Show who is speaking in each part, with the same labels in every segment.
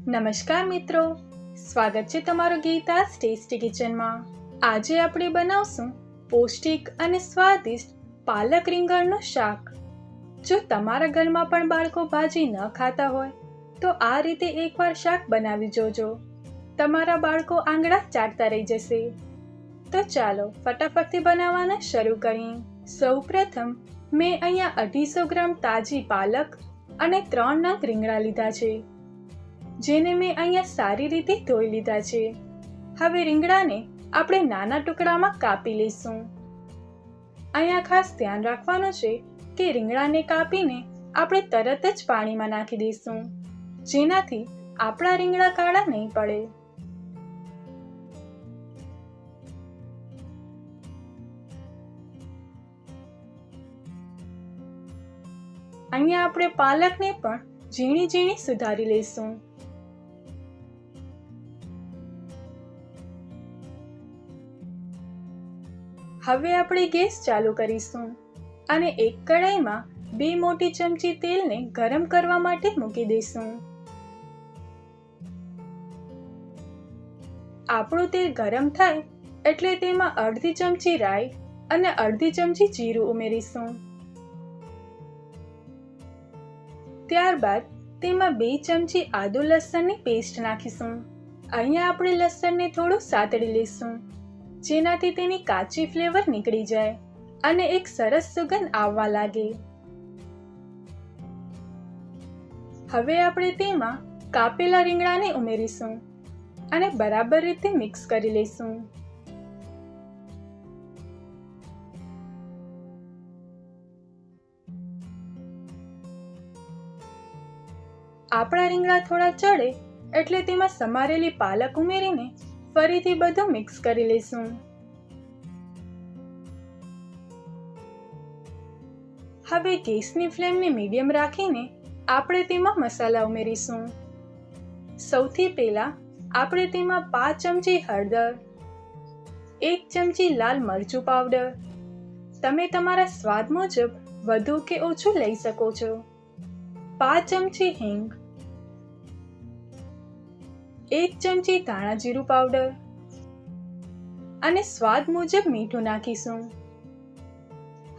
Speaker 1: નમસ્કાર મિત્રો, સ્વાગત છે તમારું ગીતાસ ટેસ્ટી કિચનમાં। આજે આપણે બનાવશું પૌષ્ટિક અને સ્વાદિષ્ટ પાલક રીંગણનું શાક। જો તમારા ઘરમાં પણ બાળકો ભાજી ન ખાતા હોય તો આ રીતે એકવાર શાક બનાવી જોજો, તમારા બાળકો આંગળા ચાટતા રહી જશે। તો ચાલો ફટાફટથી બનાવવાનું શરૂ કરીએ। સૌપ્રથમ મેં અહીંયા 250 ગ્રામ તાજી પાલક અને 3 નંગ રીંગણા લીધા છે, જેને મેં અહીંયા સારી રીતે ધોઈ લીધા છે। હવે રીંગણાને આપણે નાના ટુકડામાં કાપી લઈશું। અહીંયા ખાસ ધ્યાન રાખવાનું છે કે રીંગણાને કાપીને આપણે તરત જ પાણીમાં નાખી દઈશું, જેનાથી આપણા રીંગણા કાળા નહીં પડે। અહીંયા આપણે પાલકને પણ ઝીણી ઝીણી સુધારી લઈશું। હવે આપણે ગેસ ચાલુ કરીશું અને એક કઢાઈમાં 2 મોટી ચમચી તેલને ગરમ કરવા માટે મૂકી દઈશું। આપણું તેલ ગરમ થાય એટલે તેમાં અડધી ચમચી રાઈ અને અડધી ચમચી જીરું ઉમેરીશું। ત્યારબાદ તેમાં 2 ચમચી આદુ લસણની પેસ્ટ નાખીશું। અહીંયા આપણે લસણને થોડું સાતળી લઈશું, જેનાથી તેની કાચી ફ્લેવર નીકળી જાય અને એક સરસ સુગંધ આવવા લાગે। હવે આપણે તેમાં કાપેલા રીંગણાને ઉમેરીશું અને બરાબર રીતે મિક્સ કરી લઈશું। આપણા રીંગણા થોડા ચડે એટલે તેમાં સમારેલી પાલક ઉમેરીને ફરીથી બધું મિક્સ કરી લઈશું। હવે ગેસની ફ્લેમને મીડિયમ રાખીને આપણે તેમાં મસાલા ઉમેરીશું। સૌથી પહેલા આપણે તેમાં 5 ચમચી હળદર, 1 ચમચી લાલ મરચું પાવડર, તમે તમારા સ્વાદ મુજબ વધુ કે ઓછું લઈ શકો છો, 5 ચમચી હિંગ, 1 ચમચી ધાણા જીરું પાવડર અને સ્વાદ મુજબ મીઠું નાખીશું।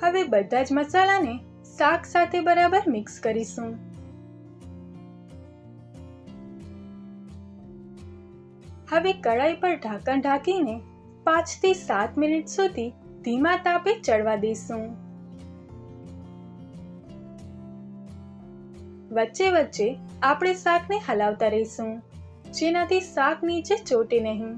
Speaker 1: હવે બધા જ મસાલાને શાક સાથે બરાબર મિક્સ કરીશું। હવે કઢાઈ પર ઢાંકણ ઢાંકીને 5 થી 7 મિનિટ સુધી ધીમા તાપે ચડવા દઈશું। વચ્ચે વચ્ચે આપણે શાકને હલાવતા રહીશું, જેનાથી શાક નીચે ચોટે નહીં।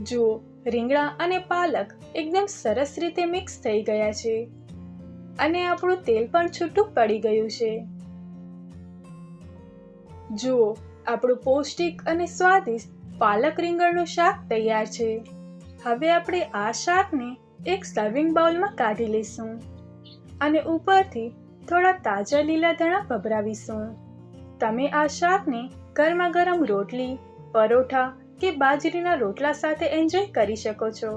Speaker 1: જુઓ, રીંગણા અને પાલક એકદમ સરસ રીતે મિક્સ થઈ ગયા છે અને આપણું તેલ પણ છૂટું પડી ગયું છે। જુઓ, આપણું પૌષ્ટિક અને સ્વાદિષ્ટ પાલક રીંગણનું શાક તૈયાર છે। હવે આપણે આ શાકને એક સર્વિંગ બાઉલમાં કાઢી લઈશું અને ઉપરથી થોડા તાજા લીલા ધાણા ભભરાવીશું। તમે આ શાકને ગરમા ગરમ રોટલી, પરોઠા કે બાજરીના રોટલા સાથે એન્જોય કરી શકો છો।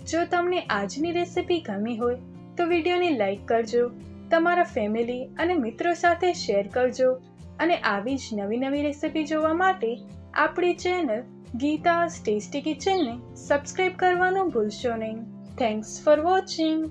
Speaker 1: જો તમને આજની રેસિપી ગમી હોય તો વિડીયોને લાઈક કરજો, તમારા ફેમિલી અને મિત્રો સાથે શેર કરજો અને આવી જ નવી રેસિપી જોવા માટે આપણી ચેનલ ગીતાસ ટેસ્ટી કિચનને સબસ્ક્રાઇબ કરવાનું ભૂલશો નહીં। Thanks for watching.